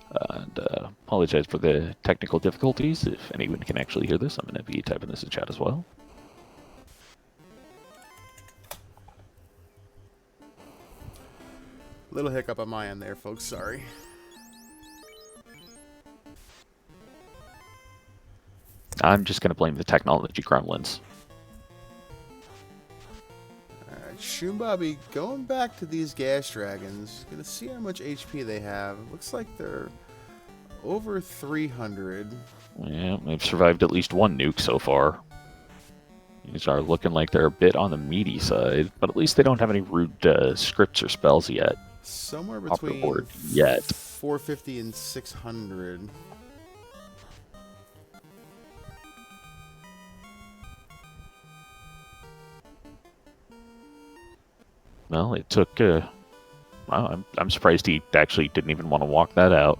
And apologize for the technical difficulties. If anyone can actually hear this, I'm going to be typing this in chat as well. Little hiccup on my end there, folks. Sorry. I'm just going to blame the technology gremlins. Alright, shoombabi, going back to these gas dragons, gonna see how much HP they have. Looks like they're over 300. Yeah, they've survived at least one nuke so far. These are looking like they're a bit on the meaty side, but at least they don't have any rude scripts or spells yet. Somewhere Off the between board yet. 450 and 600. Well, it took. Wow, I'm surprised he actually didn't even want to walk that out.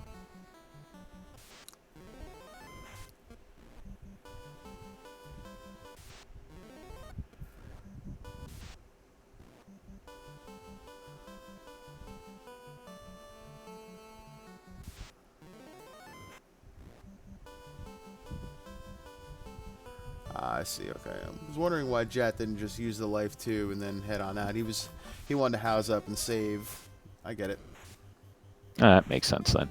I see. Okay, I was wondering why Jet didn't just use the life too and then head on out. He wanted to house up and save. I get it. That makes sense then.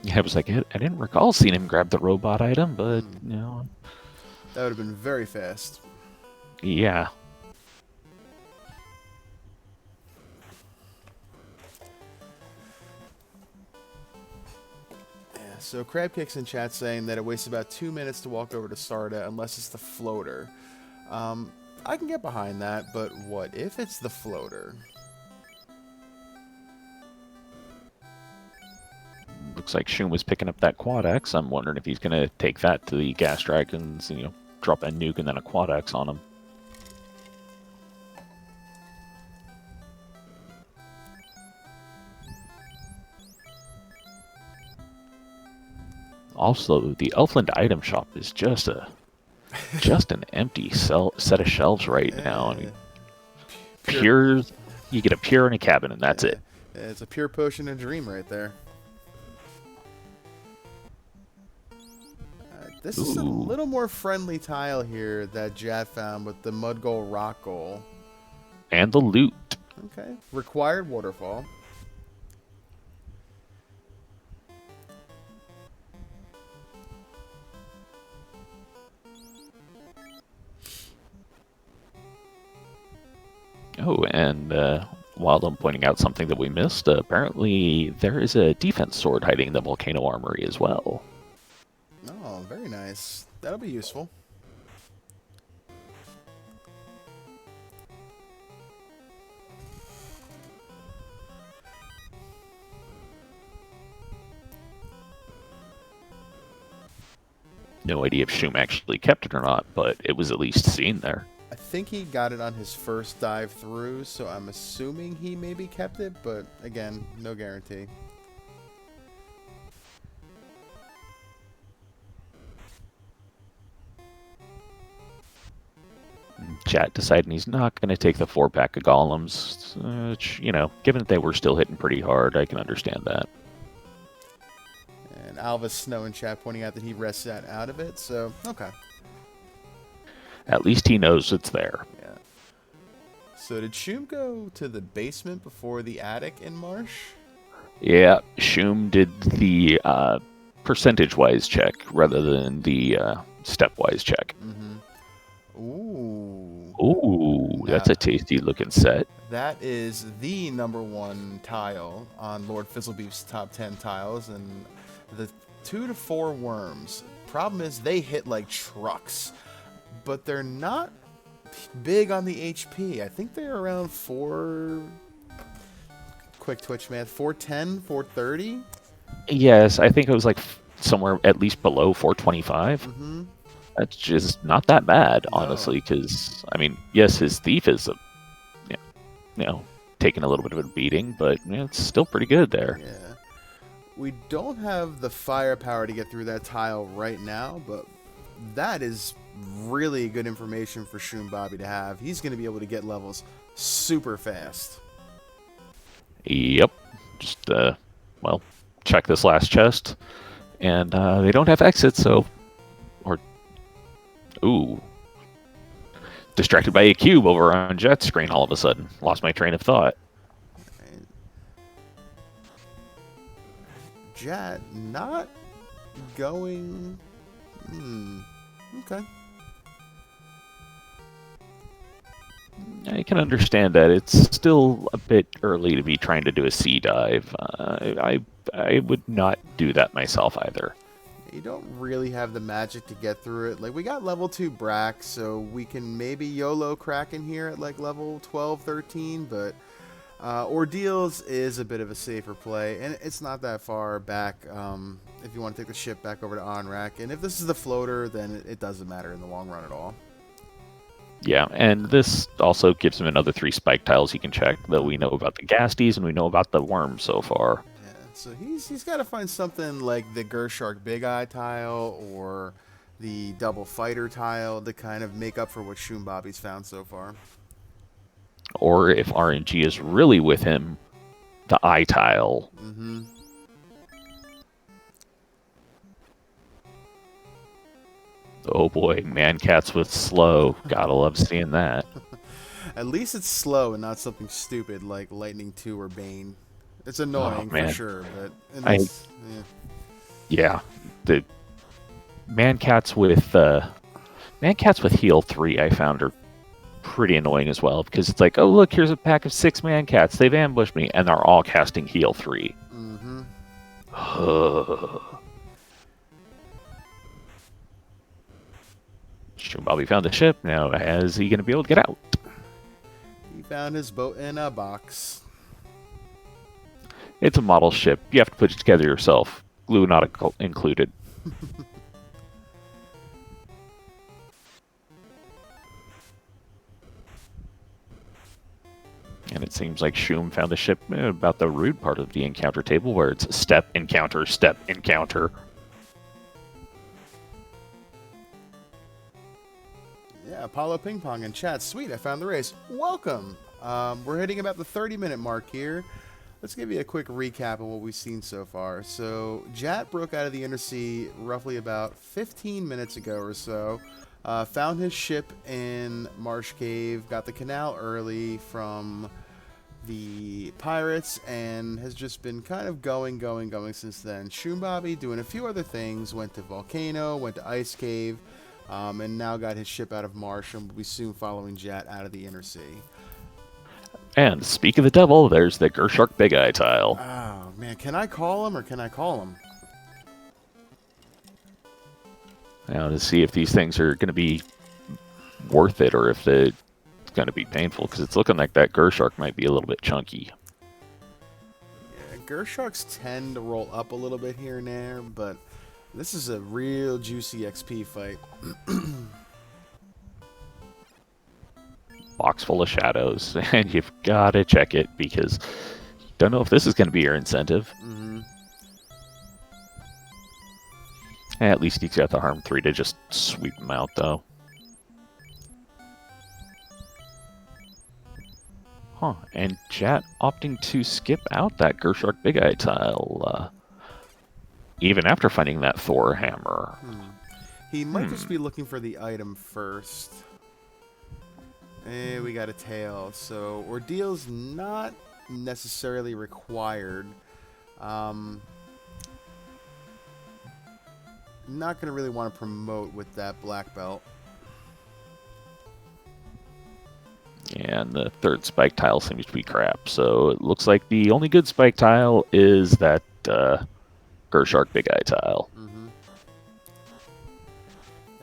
Yeah, I was like, I didn't recall seeing him grab the robot item, but you know, that would have been very fast. Yeah. So Crabcake's in chat saying that it wastes about 2 minutes to walk over to Sarda unless it's the floater. I can get behind that, but what if it's the floater? Looks like Shoom was picking up that Quad X. I'm wondering if he's going to take that to the Gas Dragons, you know, drop a nuke and then a Quad X on him. Also, the Elfland item shop is just an empty set of shelves right now. I mean, pure, you get a pure and a cabin, and that's it. It's a pure potion and dream right there. This is a little more friendly tile here that Jat found with the mud goal, rock goal. And the loot. Okay. Required waterfall. Oh, and while I'm pointing out something that we missed, apparently there is a defense sword hiding in the Volcano Armory as well. Oh, very nice. That'll be useful. No idea if Shoom actually kept it or not, but it was at least seen there. I think he got it on his first dive through, so I'm assuming he maybe kept it, but again, no guarantee. Chat deciding he's not going to take the 4-pack of golems, which, you know, given that they were still hitting pretty hard, I can understand that. And Alvis Snow in chat pointing out that he rests that out of it, so okay. At least he knows it's there. Yeah. So did Shoom go to the basement before the attic in Marsh? Yeah, Shoom did the percentage-wise check rather than the step-wise check. Mm-hmm. Ooh. Ooh, that's a tasty-looking set. That is the #1 tile on Lord Fizzlebeef's top 10 tiles, and the 2 to 4 worms. Problem is they hit like trucks, but they're not big on the HP. I think they're around 4... Quick Twitch math. 410, 430? Yes, I think it was like somewhere at least below 425. Mm-hmm. That's just not that bad, honestly, because, I mean, yes, his thief is, taking a little bit of a beating, but it's still pretty good there. Yeah. We don't have the firepower to get through that tile right now, but that is really good information for shoombabi to have. He's going to be able to get levels super fast. Yep. just well, check this last chest, and they don't have exits, so or ooh, distracted by a cube over on Jet's screen. All of a sudden, lost my train of thought. Jet not going. Okay. I can understand that it's still a bit early to be trying to do a sea dive. I would not do that myself either. You don't really have the magic to get through it. Like, we got level 2 Brack, so we can maybe YOLO Kraken here at like level 12, 13, but Ordeals is a bit of a safer play, and it's not that far back if you want to take the ship back over to Onrak. And if this is the floater, then it doesn't matter in the long run at all. Yeah, and this also gives him another 3 spike tiles he can check, though we know about the Gasties and we know about the worms so far. Yeah, so he's got to find something like the Gershark Big Eye tile or the Double Fighter tile to kind of make up for what shoombabi's found so far. Or if RNG is really with him, the eye tile. Mm-hmm. Oh boy, man cats with slow. Gotta love seeing that. At least it's slow and not something stupid like Lightning 2 or Bane. It's annoying for sure, but yeah, the man cats with heal 3 I found are pretty annoying as well, because it's like, oh look, here's a pack of 6 man cats. They've ambushed me, and they're all casting heal 3. Mm-hmm. Shoombabi found the ship. Now, is he going to be able to get out? He found his boat in a box. It's a model ship. You have to put it together yourself. Glue not included. And it seems like Shoom found the ship about the rude part of the encounter table, where it's step, encounter, step, encounter. Yeah, Apollo Ping Pong in chat. Sweet, I found the race. Welcome. We're hitting about the 30-minute mark here. Let's give you a quick recap of what we've seen so far. So, Jat broke out of the Inner Sea roughly about 15 minutes ago or so. Found his ship in Marsh Cave, got the canal early from the pirates, and has just been kind of going since then. shoombabi doing a few other things, went to Volcano, went to Ice Cave, and now got his ship out of Marsh, and will be soon following Jat out of the Inner Sea. And speak of the devil, there's the Gershark Big Eye tile. Oh, man. Can I call him, or can I call him? Now, to see if these things are going to be worth it, or if it's going to be painful, because it's looking like that Gershark might be a little bit chunky. Yeah, Gersharks tend to roll up a little bit here and there, but this is a real juicy XP fight. Box full of shadows, and you've got to check it, because you don't know if this is going to be your incentive. Mm-hmm. At least he's got the harm 3 to just sweep him out, though. Huh, and Jat opting to skip out that Gershark Big Eye tile, even after finding that Thor hammer. He might just be looking for the item first. We got a tail, so Ordeal's not necessarily required. Not going to really want to promote with that black belt. And the 3rd spike tile seems to be crap, so it looks like the only good spike tile is that Gershark Big Eye tile. Mm-hmm.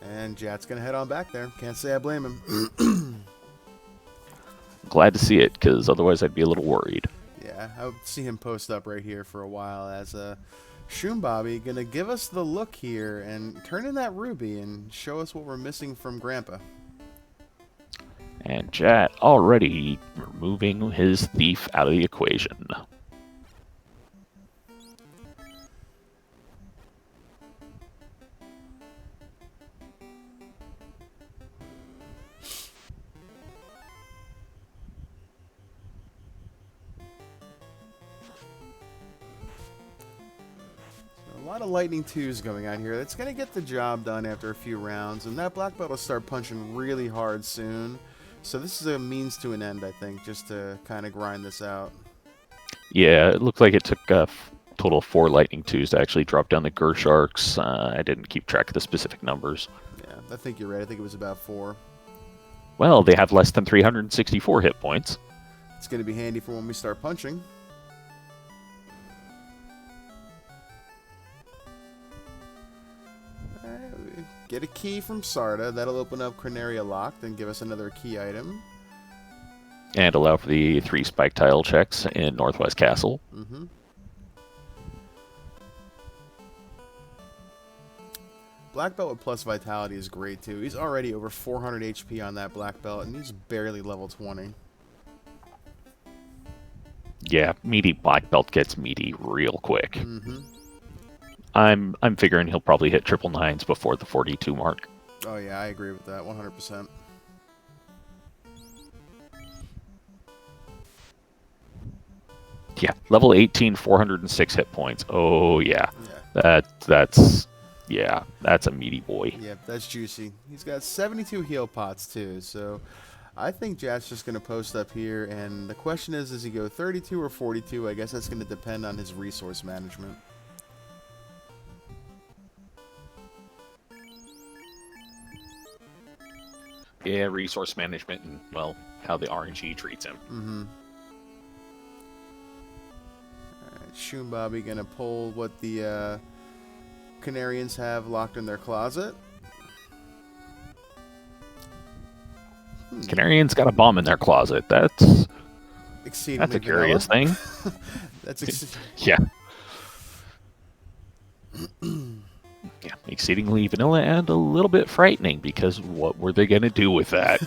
And Jat's going to head on back there. Can't say I blame him. Glad to see it, because otherwise I'd be a little worried. Yeah, I would see him post up right here for a while as shoombabi going to give us the look here and turn in that ruby and show us what we're missing from Grandpa. And Jat already removing his thief out of the equation. lot of lightning 2s going on here. That's going to get the job done after a few rounds, and that black belt will start punching really hard soon. So this is a means to an end, I think, just to kind of grind this out. Yeah, it looked like it took a total of 4 lightning 2s to actually drop down the Gersharks. I didn't keep track of the specific numbers. Yeah, I think you're right. I think it was about 4. Well, they have less than 364 hit points. It's going to be handy for when we start punching. Get a key from Sarda. That'll open up Corneria Locked and give us another key item. And allow for the 3 spike tile checks in Northwest Castle. Mm-hmm. Black belt with plus vitality is great too. He's already over 400 HP on that black belt, and he's barely level 20. Yeah, meaty black belt gets meaty real quick. Mm-hmm. I'm figuring he'll probably hit 999s before the 42 mark. Oh yeah, I agree with that 100%. Yeah, level 18, 406 hit points. Oh yeah, that's a meaty boy. Yeah, that's juicy. He's got 72 heal pots too, so I think Jat's just going to post up here, and the question is, does he go 32 or 42? I guess that's going to depend on his resource management. Yeah, resource management and, well, how the RNG treats him. Mm-hmm. Alright, shoombabi going to pull what the Canarians have locked in their closet. Canarians got a bomb in their closet. That's exceedingly a curious thing. That's yeah. Yeah, exceedingly vanilla and a little bit frightening, because what were they going to do with that?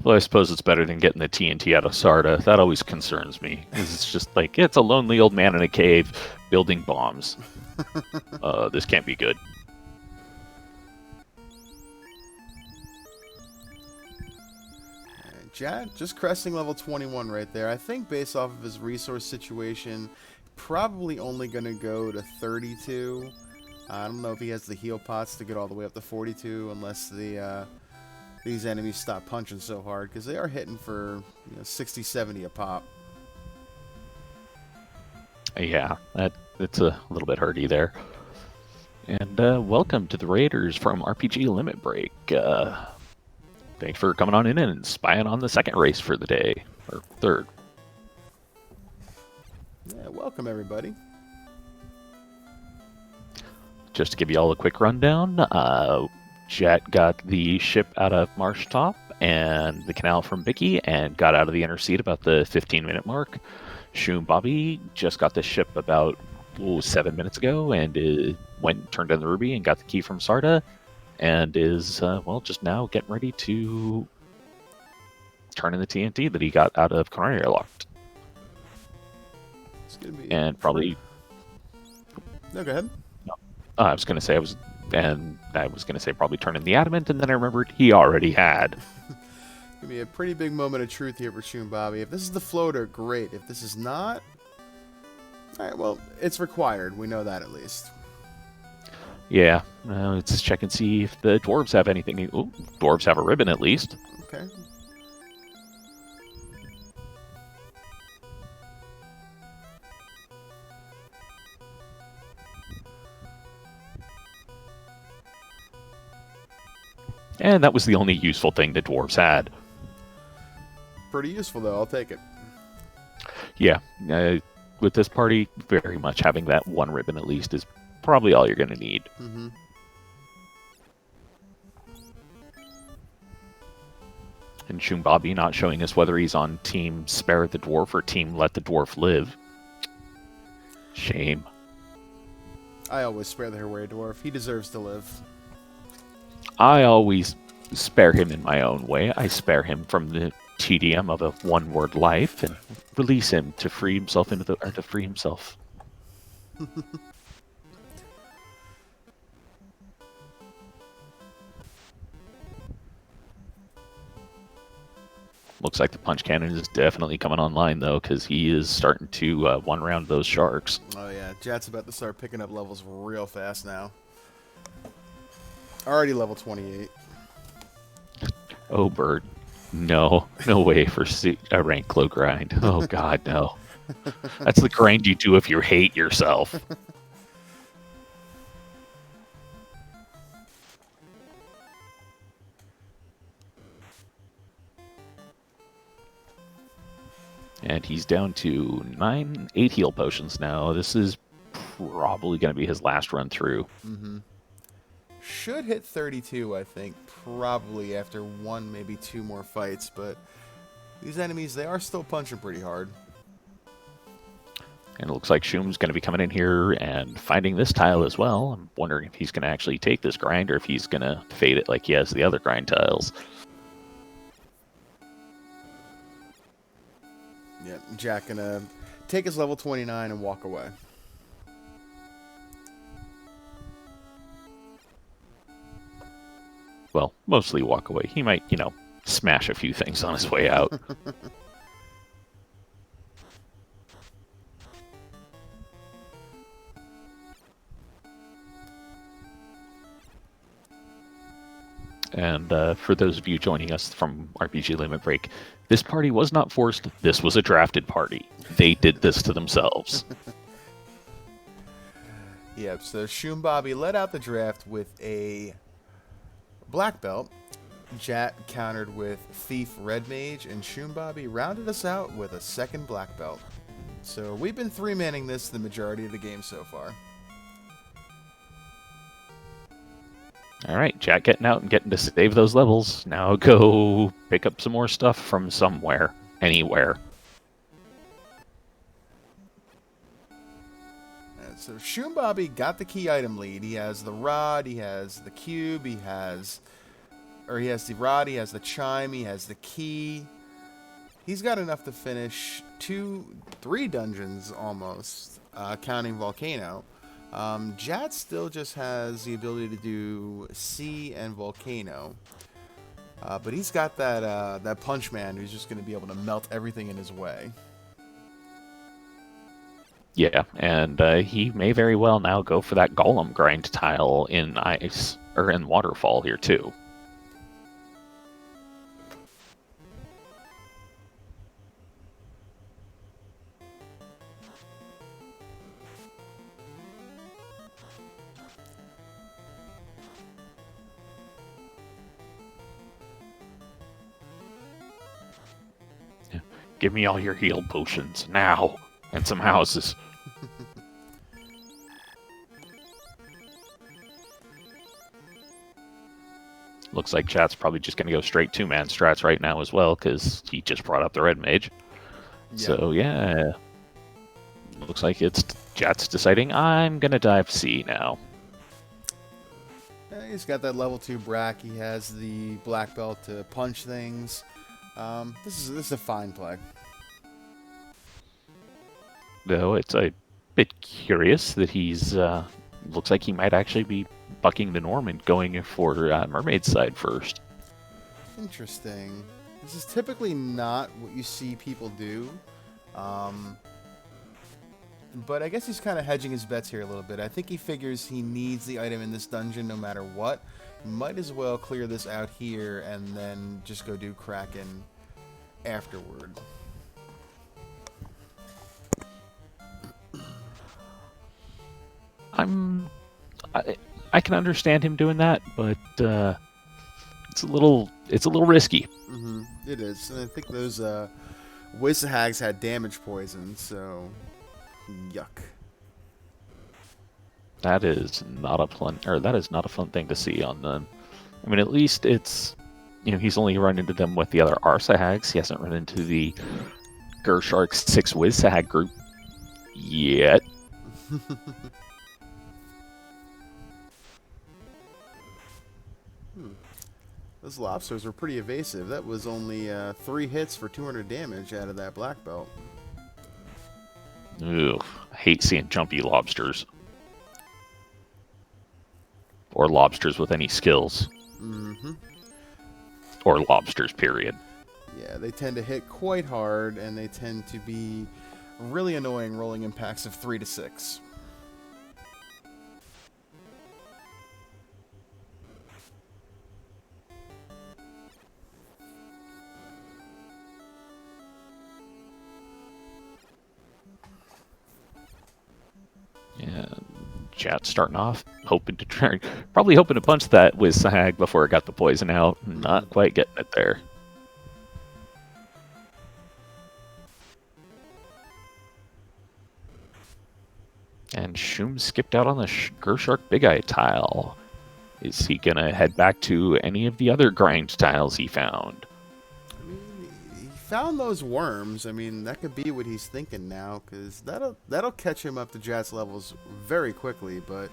Well, I suppose it's better than getting the TNT out of Sarda. That always concerns me. It's just like, it's a lonely old man in a cave building bombs. This can't be good. Jat just cresting level 21 right there. I think based off of his resource situation, probably only going to go to 32. I don't know if he has the heal pots to get all the way up to 42, unless these enemies stop punching so hard, because they are hitting for 60, 70 a pop. Yeah, it's a little bit hurty there. And welcome to the Raiders from RPG Limit Break. Thanks for coming on in and spying on the second race for the day, or third. Yeah, welcome everybody. Just to give you all a quick rundown, Jet got the ship out of Marsh Top and the canal from Bicky and got out of the inner seat about the 15-minute mark. shoombabi just got the ship about 7 minutes ago and turned in the ruby and got the key from Sarda. And is, just now getting ready to turn in the TNT that he got out of Corneria Locked. It's gonna be and probably... No, go ahead. No. I was going to say probably turn in the Adamant, and then I remembered he already had. Gonna be a pretty big moment of truth here for shoombabi. If this is the floater, great. If this is not... Alright, well, it's required. We know that at least. Yeah, let's check and see if the dwarves have anything. Ooh, dwarves have a ribbon at least. Okay. And that was the only useful thing the dwarves had. Pretty useful, though. I'll take it. Yeah, with this party, very much having that one ribbon at least is probably all you're going to need. Mm-hmm. And shoombabi not showing us whether he's on team spare the dwarf or team let the dwarf live. Shame. I always spare the Herway dwarf. He deserves to live. I always spare him in my own way. I spare him from the tedium of a one-word life and release him to free himself to free himself. Looks like the punch cannon is definitely coming online, though, because he is starting to one-round those sharks. Oh, yeah. Jat's about to start picking up levels real fast now. Already level 28. Oh, Bird. No. No way for a rank low grind. Oh, God, no. That's the grind you do if you hate yourself. And he's down to 8 heal potions now. This is probably going to be his last run through. Mm-hmm. Should hit 32, I think, probably after one, maybe two more fights, but these enemies, they are still punching pretty hard. And it looks like Shoom's going to be coming in here and finding this tile as well. I'm wondering if he's going to actually take this grind or if he's going to fade it like he has the other grind tiles. Yep, Jack gonna take his level 29 and walk away. Well, mostly walk away. He might, smash a few things on his way out. And for those of you joining us from RPG Limit Break, this party was not forced. This was a drafted party. They did this to themselves. Yep, so shoombabi led out the draft with a black belt. Jat countered with Thief Red Mage, and shoombabi rounded us out with a second black belt. So we've been three-manning this the majority of the game so far. All right, Jack getting out and getting to save those levels. Now go pick up some more stuff from somewhere, anywhere. So shoombabi got the key item lead. He has the rod, he has the cube, he has the rod, he has the chime, he has the key. He's got enough to finish 3 dungeons almost, counting Volcano. Jat still just has the ability to do Sea and Volcano. But he's got that punch man who's just going to be able to melt everything in his way. Yeah, and he may very well now go for that golem grind tile in ice or in waterfall here too. Yeah. Give me all your heal potions now and some houses. Looks like chat's probably just going to go straight 2-man strats right now as well, because he just brought up the red mage. Yeah. So, yeah. Looks like it's chat's deciding, I'm going to dive C now. Yeah, he's got that level 2 brack. He has the black belt to punch things. This is a fine play. Though it's a bit curious that he's... looks like he might actually be bucking the norm and going for Mermaid's side first. Interesting. This is typically not what you see people do. But I guess he's kind of hedging his bets here a little bit. I think he figures he needs the item in this dungeon no matter what. Might as well clear this out here and then just go do Kraken afterward. I can understand him doing that, but it's a little risky. Mm-hmm. It is, and I think those Wizhags had damage poison, so yuck. That is not a fun thing to see on them. I mean, at least it's he's only run into them with the other Arsahags. He hasn't run into the Gershark 6 Wizhag group yet. Those lobsters were pretty evasive. That was only 3 hits for 200 damage out of that black belt. Ugh, I hate seeing jumpy lobsters. Or lobsters with any skills. Mm-hmm. Or lobsters, period. Yeah, Yeah, they tend to hit quite hard, and they tend to be really annoying rolling impacts of 3 to 6. Yeah, Chat starting off, hoping to turn, probably hoping to punch that with Sag before it got the poison out. Not quite getting it there. And Shoom skipped out on the Gershark Big Eye tile. Is he going to head back to any of the other grind tiles he found? I mean, he found those worms. I mean, that could be what he's thinking now, because that'll catch him up to Jat's levels very quickly, but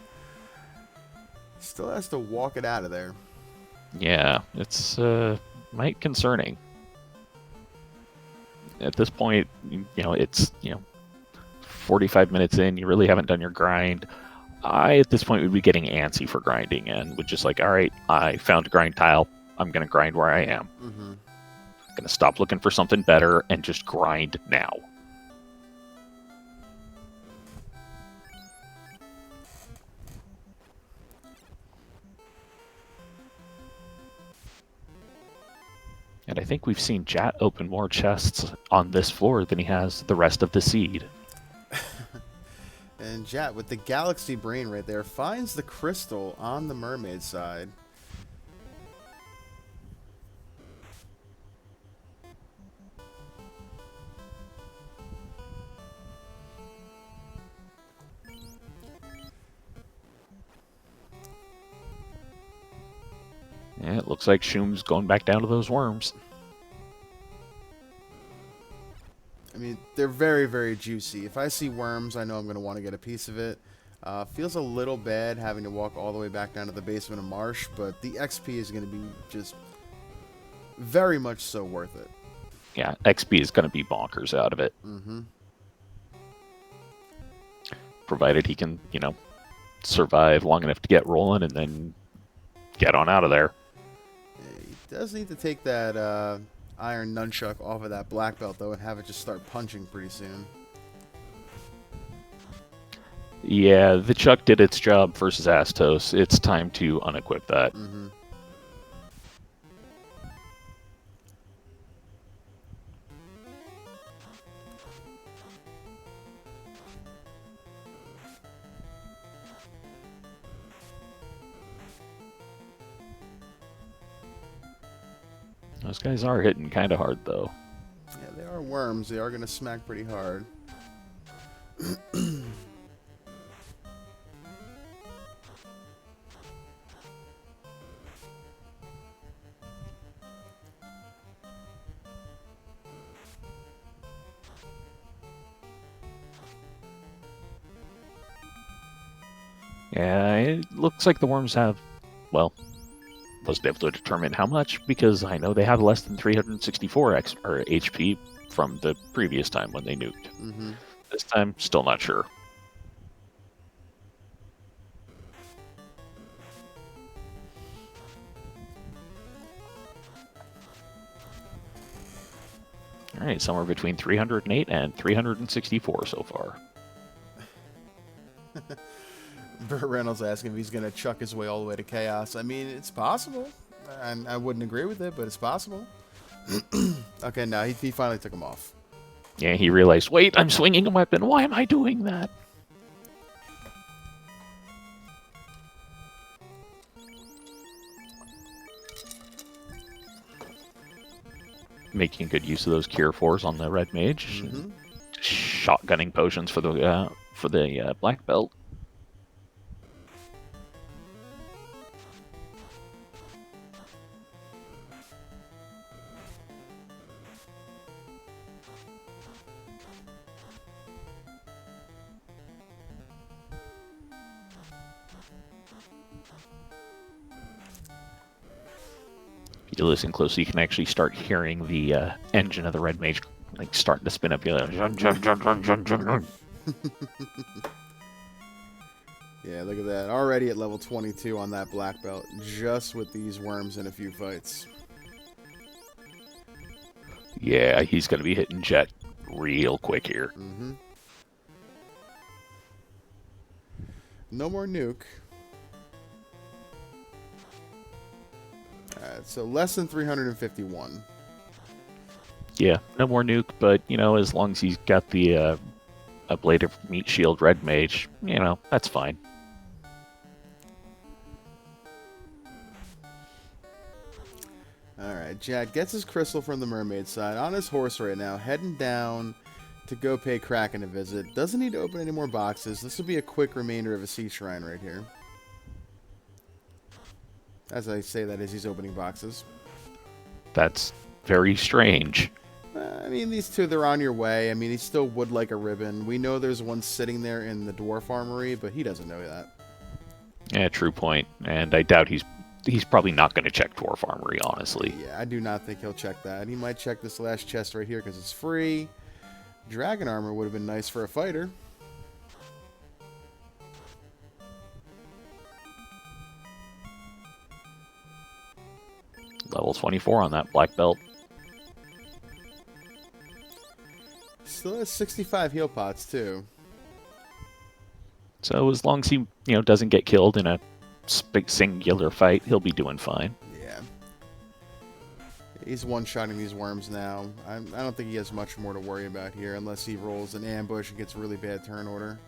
still has to walk it out of there. Yeah, it's might concerning. At this point, it's 45 minutes in, you really haven't done your grind. I, at this point, would be getting antsy for grinding and would just like, all right, I found a grind tile. I'm going to grind where I am. Mm-hmm. Going to stop looking for something better and just grind now. And I think we've seen Jat open more chests on this floor than he has the rest of the seed. And Jat, with the Galaxy Brain right there, finds the crystal on the mermaid side. Yeah, it looks like Shoom's going back down to those worms. I mean, they're very, very juicy. If I see worms, I know I'm going to want to get a piece of it. Feels a little bad having to walk all the way back down to the basement of Marsh, but the XP is going to be just very much so worth it. Yeah, XP is going to be bonkers out of it. Mm-hmm. Provided he can, survive long enough to get rolling and then get on out of there. He does need to take that iron nunchuck off of that black belt, though, and have it just start punching pretty soon. Yeah, the Chuck did its job versus Astos. It's time to unequip that. Mm-hmm. Those guys are hitting kind of hard, though. Yeah, they are worms. They are going to smack pretty hard. Yeah, it looks like the worms have, well, wasn't able to determine how much because I know they have less than 364 HP from the previous time when they nuked. Mm-hmm. This time, still not sure. All right, somewhere between 308 and 364 so far. Burt Reynolds asking if he's going to chuck his way all the way to chaos. I mean, it's possible. And I wouldn't agree with it, but it's possible. Okay, now he finally took him off. Yeah, he realized, wait, I'm swinging a weapon. Why am I doing that? Making good use of those Cure 4s on the Red Mage. Mm-hmm. Shotgunning potions for the Black Belt. If you listen closely, you can actually start hearing the engine of the Red Mage like starting to spin up. You're like, jun, jun, jun, jun, jun, jun, jun. Yeah, look at that. Already at level 22 on that black belt, just with these worms in a few fights. Yeah, he's going to be hitting jet real quick here. Mm-hmm. No more nuke. Alright, so less than 351. Yeah, no more nuke, but, you know, as long as he's got the ablative meat shield red mage, you know, that's fine. Alright, Jack gets his crystal from the mermaid side on his horse right now, heading down to go pay Kraken a visit. Doesn't need to open any more boxes. This will be a quick remainder of a sea shrine right here. As I say that as he's opening boxes. That's very strange. I mean, these two, they're on your way. I mean, he still would like a ribbon. We know there's one sitting there in the dwarf armory, but he doesn't know that. Yeah, true point. And I doubt he's probably not going to check dwarf armory, honestly. Yeah, I do not think he'll check that. He might check this last chest right here because it's free. Dragon armor would have been nice for a fighter. Level 24 on that black belt. Still has 65 heal pots, too. So as long as he, you know, doesn't get killed in a singular fight, he'll be doing fine. Yeah. He's one-shotting these worms now. I don't think he has much more to worry about here unless he rolls an ambush and gets a really bad turn order.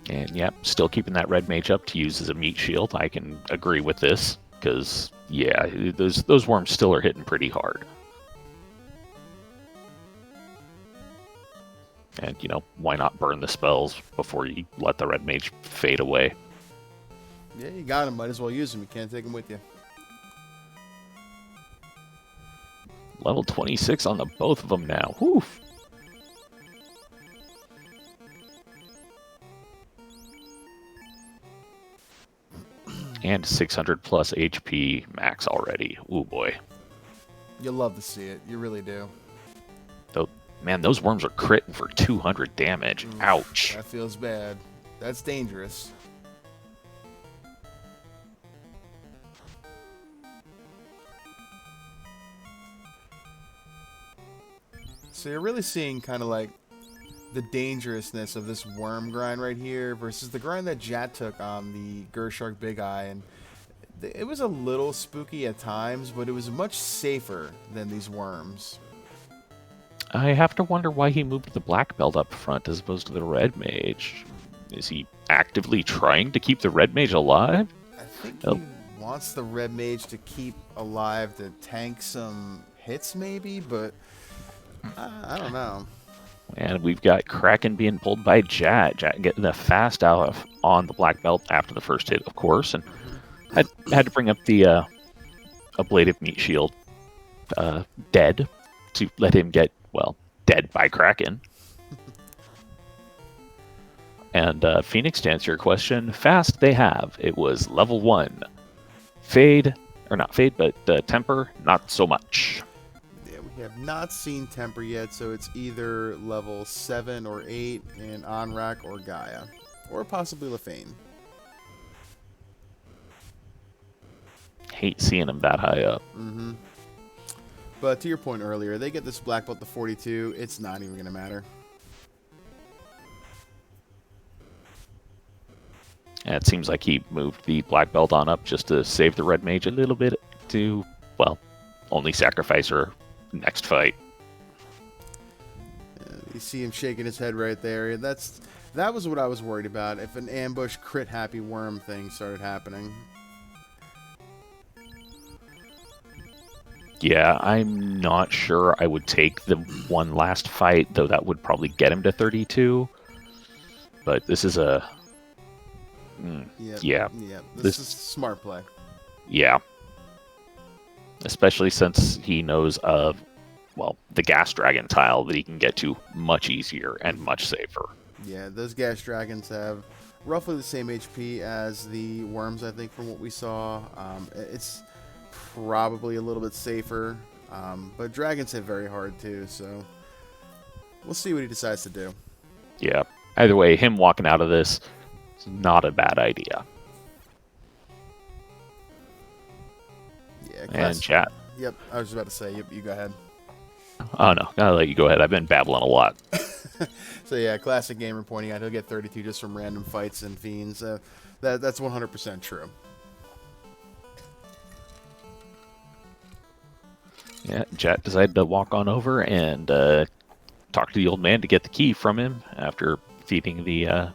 And yeah, still keeping that red mage up to use as a meat shield. I can agree with this because yeah, those worms still are hitting pretty hard. And you know, why not burn the spells before you let the red mage fade away? Yeah, you got him. Might as well use him. You can't take him with you. Level 26 on the both of them now. Whew. And 600 plus HP max already. Ooh boy. You'll love to see it. You really do. Though, man, those worms are critting for 200 damage. Oof, Ouch. that feels bad. That's dangerous. So you're really seeing kind of like the dangerousness of this worm grind right here versus the grind that Jat took on the Gershark Big Eye. And it was a little spooky at times, but it was much safer than these worms. I have to wonder why he moved the black belt up front as opposed to the red mage. Is he actively trying to keep the red mage alive? I think he wants the red mage to keep alive to tank some hits maybe, but I don't know. And we've got Kraken being pulled by Jat. Jat getting the fast out on the black belt after the first hit, of course. And had to bring up the ablative meat shield dead to let him get, well, dead by Kraken. And Phoenix, to answer your question, fast they have. It was level 1. Fade, or not fade, but temper, not so much. We have not seen Temper yet, so it's either level 7 or 8 in Onrak or Gaia. Or possibly Lefane. Hate seeing him that high up. Mm-hmm. But to your point earlier, they get this black belt to 42, it's not even going to matter. And it seems like he moved the black belt on up just to save the red mage a little bit to, well, only sacrifice her next fight. You see him shaking his head right there. That was what I was worried about, if an ambush crit happy worm thing started happening. Yeah, I'm not sure I would take the one last fight, though that would probably get him to 32. But this is a... yeah. This is smart play. Yeah. Especially since he knows of, well, the gas dragon tile that he can get to much easier and much safer. Yeah, those gas dragons have roughly the same HP as the worms, I think, from what we saw. It's probably a little bit safer, but dragons hit very hard too, so we'll see what he decides to do. Yeah. Either way, him walking out of this is not a bad idea. Yeah, And chat. Yep, I was about to say, yep, you go ahead. Oh no, I'll let you go ahead. I've been babbling a lot. So yeah, classic gamer pointing out he'll get 32 just from random fights and fiends. That's 100% true. Yeah, Jet decided to walk on over and talk to the old man to get the key from him after feeding the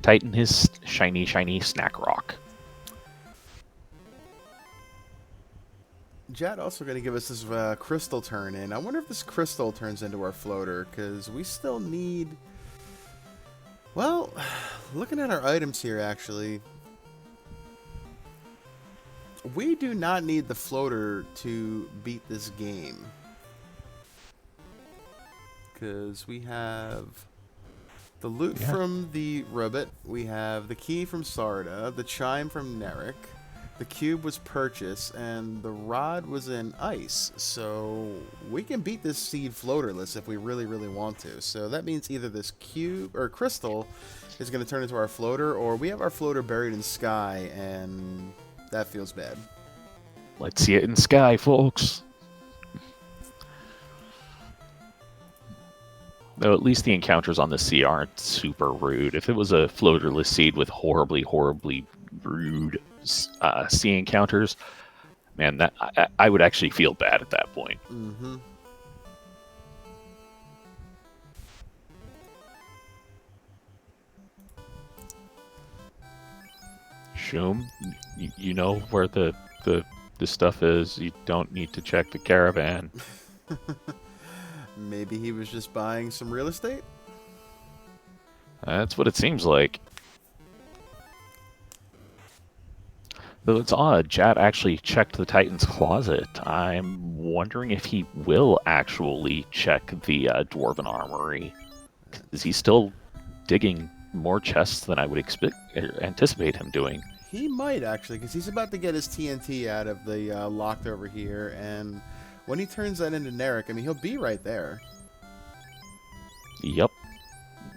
Titan his shiny snack rock. Jat also going to give us this crystal turn in. I wonder if this crystal turns into our floater, because we still need... Well, looking at our items here, actually, we do not need the floater to beat this game. Because we have the loot from the Ribbit, we have the key from Sarda, the chime from Nerek, the cube was purchased, and the rod was in ice. So we can beat this seed floaterless if we really, really want to. So that means either this cube or crystal is going to turn into our floater, or we have our floater buried in sky, and that feels bad. Let's see it in sky, folks. Though at least the encounters on the sea aren't super rude. If it was a floaterless seed with horribly rude sea encounters, man, that I would actually feel bad at that point. Mm-hmm. Shoom, you know where the stuff is. You don't need to check the caravan. Maybe he was just buying some real estate? That's what it seems like. Though it's odd, Jat actually checked the Titan's closet. I'm wondering if he will actually check the Dwarven Armory. Is he still digging more chests than I would anticipate him doing? He might, actually, because he's about to get his TNT out of the locked over here, and when he turns that into Nerek, I mean, he'll be right there. Yep.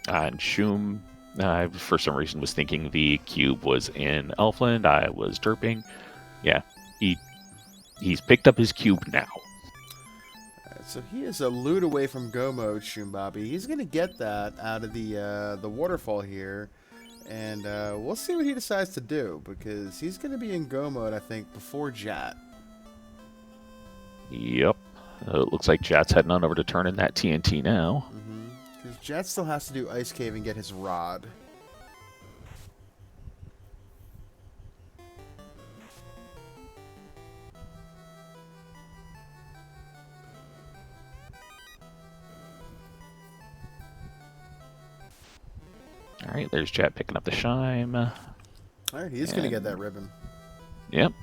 And Shoom, for some reason, was thinking the cube was in Elfland. I was derping. Yeah, he's picked up his cube now. So he is a loot away from go mode, shoombabi. He's going to get that out of the waterfall here, and we'll see what he decides to do, because he's going to be in go mode, I think, before Jat. Yep. It looks like Jat's heading on over to turn in that TNT now. Because Jat still has to do Ice Cave and get his rod. Alright, there's Jat picking up the shime. Alright, he is going to get that ribbon. Yep.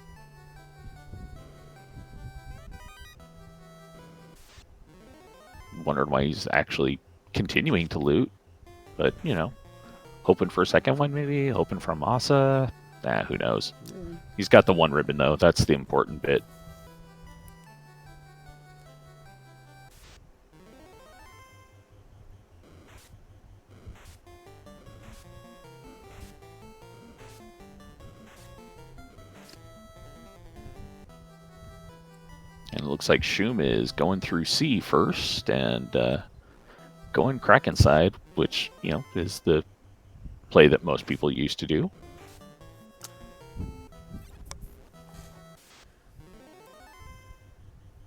Wondered why he's actually continuing to loot. But, you know, hoping for a second one maybe, hoping for a Masa. Who knows. Yeah. He's got the one ribbon though, that's the important bit. And it looks like Shoom is going through C first and going Kraken side, which, you know, is the play that most people used to do.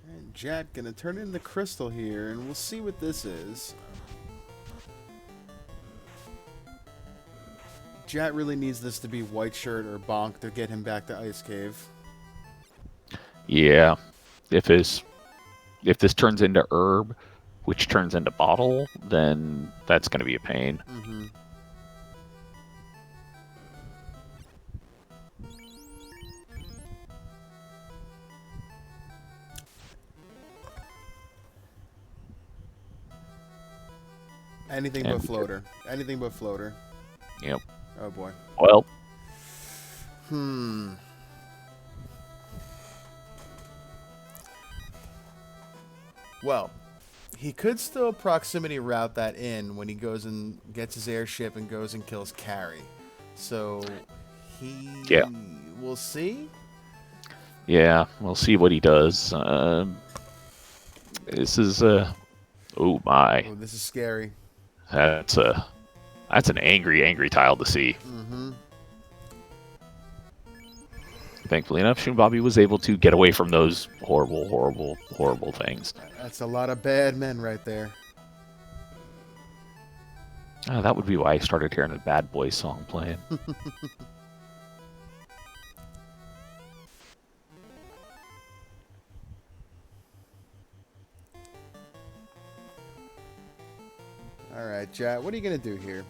And Jat gonna turn in the crystal here, and we'll see what this is. Jat really needs this to be White Shirt or Bonk to get him back to Ice Cave. Yeah. If this turns into herb, which turns into bottle, then that's going to be a pain. Mm-hmm. Anything but floater. Anything but floater. Yep. Oh boy. Well. Well, he could still proximity route that in when he goes and gets his airship and goes and kills Carrie. So we'll see. Yeah, we'll see what he does. This is oh my, Oh, this is scary. that's an angry tile to see. Mm-hmm. Thankfully enough, shoombabi was able to get away from those horrible things. That's a lot of bad men right there. That would be why I started hearing the Bad Boy song playing. All right, Jat, what are you going to do here?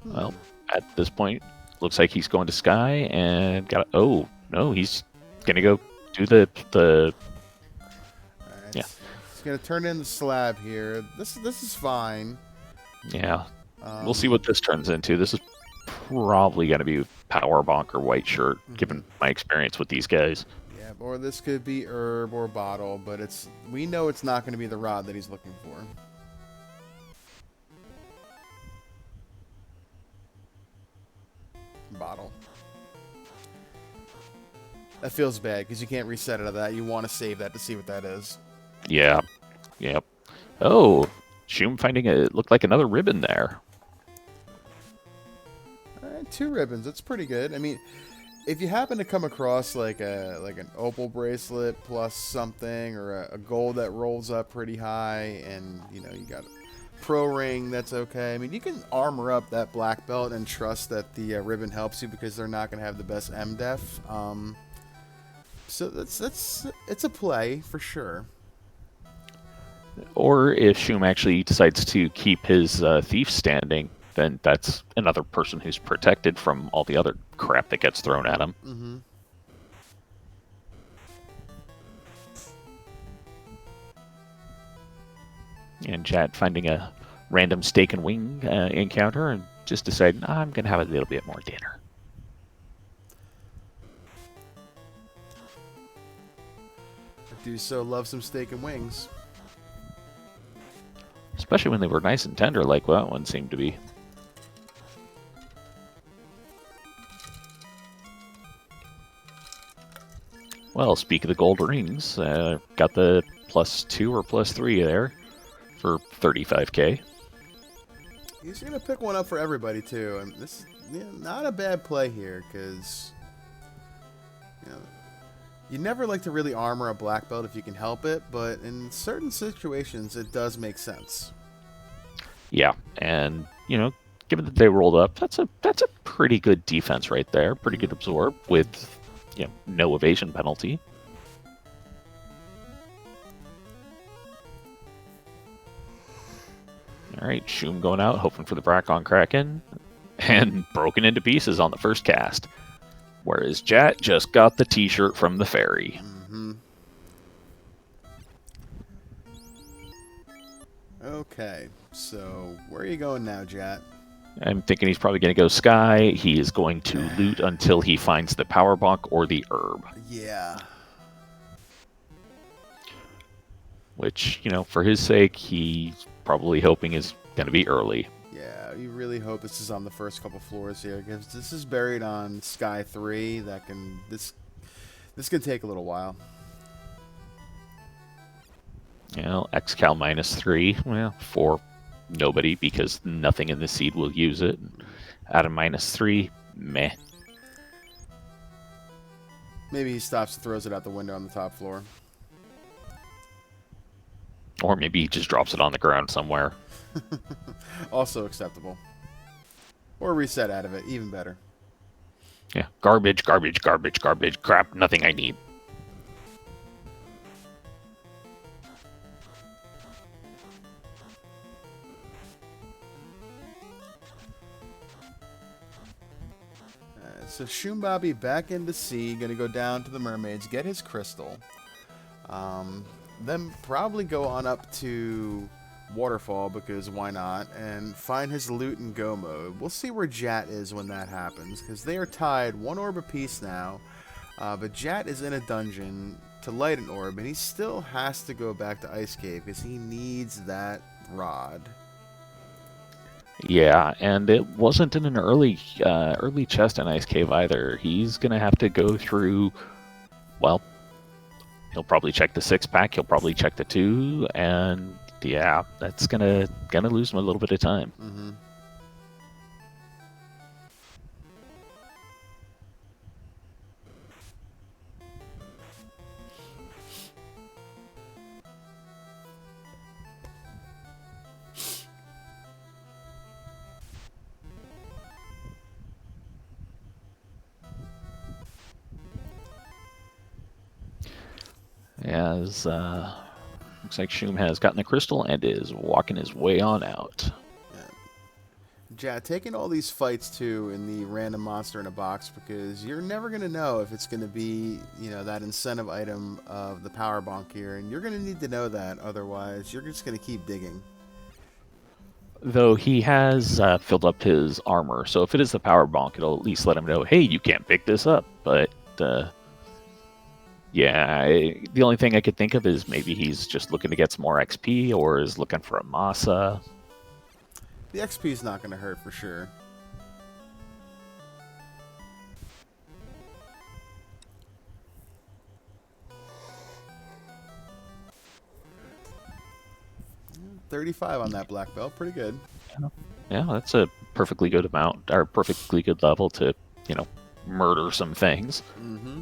Well, at this point, looks like he's going to Sky and got. Oh no, he's gonna go do the. All right. Yeah. He's going to turn in the slab here. This is fine. Yeah, we'll see what this turns into. This is probably gonna be Power Bonk or White Shirt, given my experience with these guys. Yeah, or this could be herb or bottle, but we know it's not going to be the rod that he's looking for. Bottle. That feels bad because you can't reset it of that. You want to save that to see what that is. Yeah, yep. Oh, Shoom finding it looked like another ribbon there. All right, 2 ribbons. That's pretty good. I mean, if you happen to come across like an opal bracelet plus something, or a gold that rolls up pretty high, and you got a pro ring, that's okay. I mean, you can armor up that black belt and trust that the ribbon helps you, because they're not going to have the best MDef. So it's a play for sure. Or if Shoom actually decides to keep his thief standing, then that's another person who's protected from all the other crap that gets thrown at him. Mm-hmm. And Jat finding a random steak and wing encounter and just deciding, I'm going to have a little bit more dinner. I do so love some steak and wings. Especially when they were nice and tender like that one seemed to be. Well, speak of the gold rings, got the +2 or +3 there for 35k. He's going to pick one up for everybody, too. And this is not a bad play here, because you never like to really armor a black belt if you can help it, but in certain situations, it does make sense. Yeah, and, given that they rolled up, that's a pretty good defense right there. Pretty good absorb with, no evasion penalty. All right, Shoom going out, hoping for the Brack on Kraken, and broken into pieces on the first cast. Whereas Jat just got the t-shirt from the ferry. Mm-hmm. Okay, so where are you going now, Jat? I'm thinking he's probably going to go Sky. He is going to loot until he finds the Power Bonk or the herb. Yeah. Which, for his sake, he's probably hoping is going to be early. Yeah, you really hope this is on the first couple floors here, because this is buried on Sky 3. This can take a little while. Xcal -3, for nobody, because nothing in the seed will use it. At a -3, meh. Maybe he stops and throws it out the window on the top floor. Or maybe he just drops it on the ground somewhere. Also acceptable. Or reset out of it, even better. Yeah, garbage, crap, nothing I need. So shoombabi back into sea, gonna go down to the mermaids, get his crystal. Then probably go on up to Waterfall, because why not, and find his loot and go mode. We'll see where Jat is when that happens, because they are tied 1 orb apiece now, but Jat is in a dungeon to light an orb, and he still has to go back to Ice Cave because he needs that rod. Yeah, and it wasn't in an early chest in Ice Cave either. He's gonna have to go through. Well, he'll probably check the 6-pack. He'll probably check the 2, and yeah, that's gonna lose him a little bit of time. Mm-hmm. As looks like Shoom has gotten the crystal and is walking his way on out. Yeah, taking all these fights too in the random monster in a box, because you're never gonna know if it's gonna be, you know, that incentive item of the power bonk here, and you're gonna need to know that. Otherwise, you're just gonna keep digging. Though he has filled up his armor, so if it is the power bonk, it'll at least let him know, hey, you can't pick this up. But yeah, the only thing I could think of is maybe he's just looking to get some more XP, or is looking for a masa. The XP is not going to hurt for sure. $35 on that black belt, pretty good. Yeah, that's a perfectly good amount, or perfectly good level to, you know, murder some things. Mm-hmm.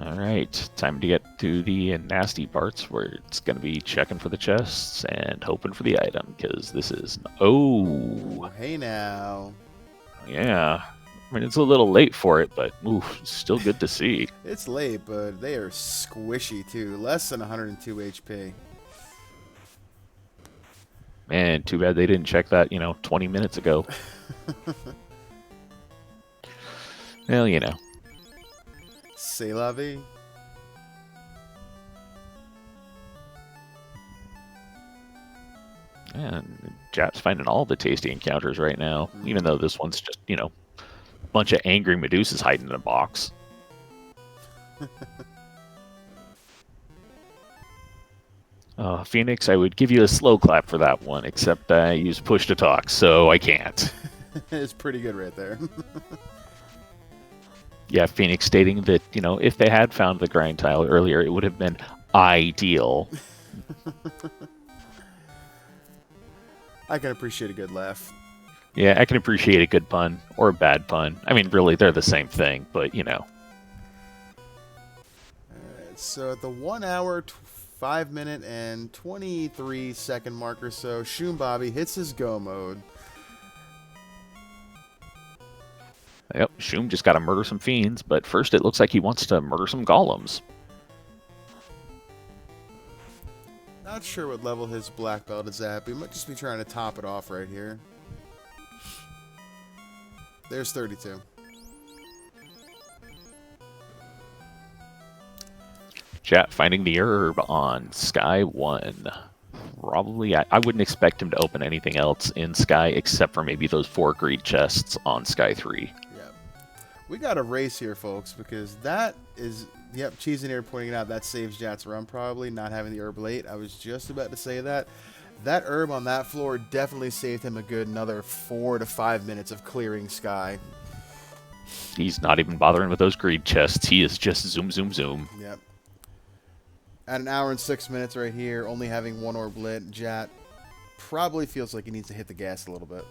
All right, time to get to the nasty parts where it's going to be checking for the chests and hoping for the item, because this is... Oh! Hey now. Yeah. I mean, it's a little late for it, but oof, still good to see. It's late, but they are squishy too. Less than 102 HP. Man, too bad they didn't check that, 20 minutes ago. Well, C'est la vie. And Jap's finding all the tasty encounters right now, even though this one's just, a bunch of angry Medusas hiding in a box. Phoenix, I would give you a slow clap for that one, except I use push to talk, so I can't. It's pretty good right there. Yeah, Phoenix stating that, if they had found the grind tile earlier, it would have been ideal. I can appreciate a good laugh. Yeah, I can appreciate a good pun, or a bad pun. I mean, really, they're the same thing, but, Alright, so at the 1 hour, 5 minute, and 23 second mark or so, shoombabi hits his go mode. Yep, Shoom just got to murder some fiends, but first it looks like he wants to murder some golems. Not sure what level his black belt is at, but he might just be trying to top it off right here. There's 32. Chat finding the herb on Sky 1. Probably, I wouldn't expect him to open anything else in Sky except for maybe those 4 greed chests on Sky 3. Yep. We got a race here, folks, because that is... Yep, Cheese in here pointing out that saves Jat's run probably, not having the herb late. I was just about to say that. That herb on that floor definitely saved him a good another 4 to 5 minutes of clearing Sky. He's not even bothering with those greed chests. He is just zoom, zoom, zoom. Yep. At 1 hour and 6 minutes right here, only having 1 orb lit, Jat probably feels like he needs to hit the gas a little bit.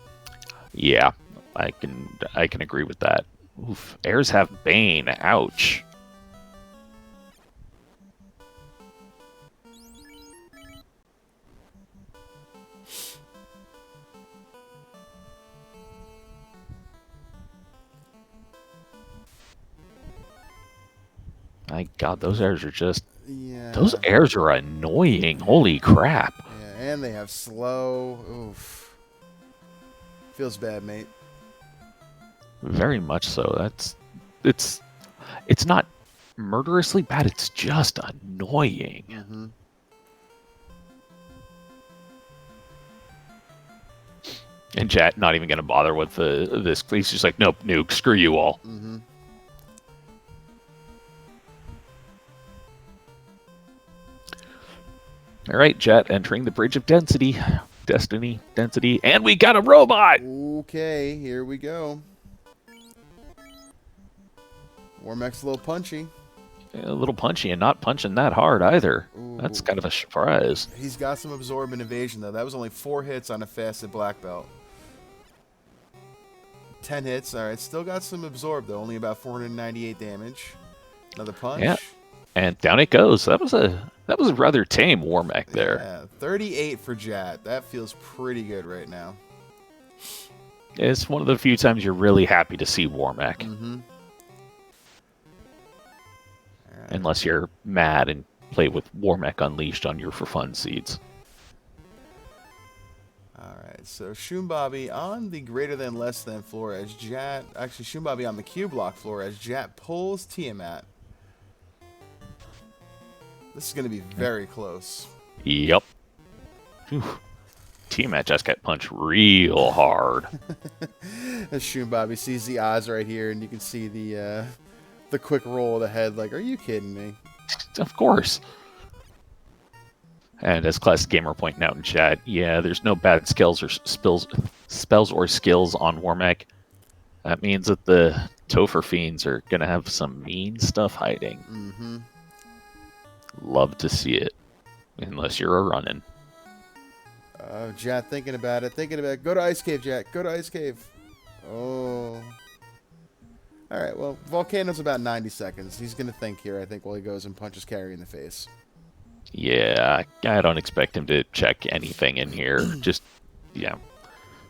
Yeah, I can agree with that. Oof, heirs have Bane. Ouch. My God, those heirs are just... Yeah. Those heirs are annoying. Holy crap. Yeah, and they have slow. Oof. Feels bad, mate. Very much so. It's not murderously bad. It's just annoying. Mm-hmm. And Chat not even going to bother with this. He's just like, nope, nuke. Screw you all. Mm-hmm. All right, Jet entering the bridge of density. Destiny, density, and we got a robot! Okay, here we go. Warmech's a little punchy. A little punchy and not punching that hard either. Ooh. That's kind of a surprise. He's got some absorb and evasion, though. That was only 4 hits on a fasted black belt. 10 hits. All right, still got some absorb, though. Only about 498 damage. Another punch. Yeah, and down it goes. That was a rather tame Warmech there. Yeah, 38 for Jat. That feels pretty good right now. It's one of the few times you're really happy to see Warmech. Mm-hmm. Unless you're mad and play with Warmech Unleashed on your for fun seeds. Alright, so shoombabi on the greater than less than floor as Jat... Actually, shoombabi on the Q block floor as Jat pulls Tiamat. This is going to be very close. Yep. Tiamat just got punched real hard. As shoombabi sees the odds right here, and you can see the quick roll of the head, like, are you kidding me? Of course. And as Classic Gamer pointing out in chat, yeah, there's no bad skills or spells or skills on Warmech. That means that the Topher Fiends are going to have some mean stuff hiding. Mm-hmm. Love to see it. Unless you're a running. Jat thinking about it. Go to Ice Cave, Jat. Go to Ice Cave. Oh... Alright, well, Volcano's about 90 seconds. He's going to think here, I think, while he goes and punches Carrie in the face. Yeah, I don't expect him to check anything in here. Just, yeah.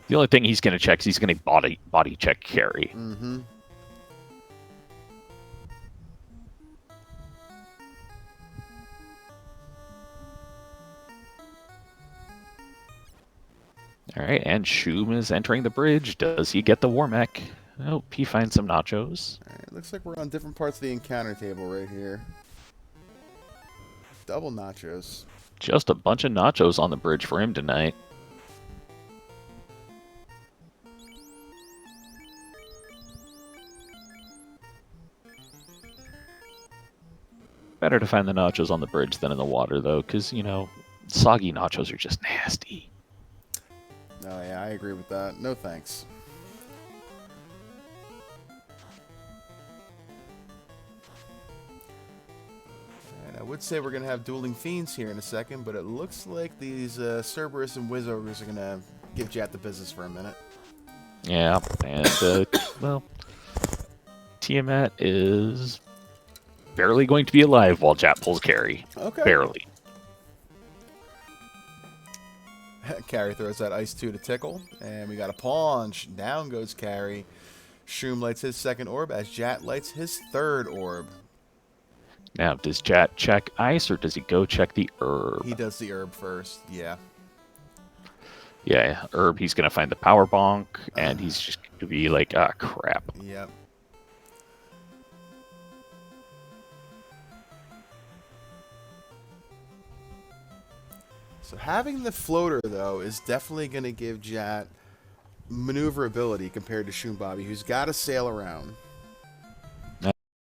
The only thing he's going to check is he's going to body check Carrie. Mm-hmm. Alright, and Shoom is entering the bridge. Does he get the Warmech? Oh, he finds some nachos. Alright, looks like we're on different parts of the encounter table right here. Double nachos. Just a bunch of nachos on the bridge for him tonight. Better to find the nachos on the bridge than in the water, though, because, you know, soggy nachos are just nasty. Oh, yeah, I agree with that. No thanks. I would say we're going to have dueling fiends here in a second, but it looks like these Cerberus and Wizogres are going to give Jat the business for a minute. Yeah, and, well, Tiamat is barely going to be alive while Jat pulls Carrie. Okay. Barely. Carrie throws that Ice 2 to tickle, and we got a punch. Down goes Carrie. Shoom lights his second orb as Jat lights his third orb. Now, does Jat check ice or does he go check the herb? He does the herb first, yeah. Yeah, herb, he's going to find the power bonk, and he's just going to be like, ah, crap. Yep. So having the floater, though, is definitely going to give Jat maneuverability compared to shoombabi, who's got to sail around.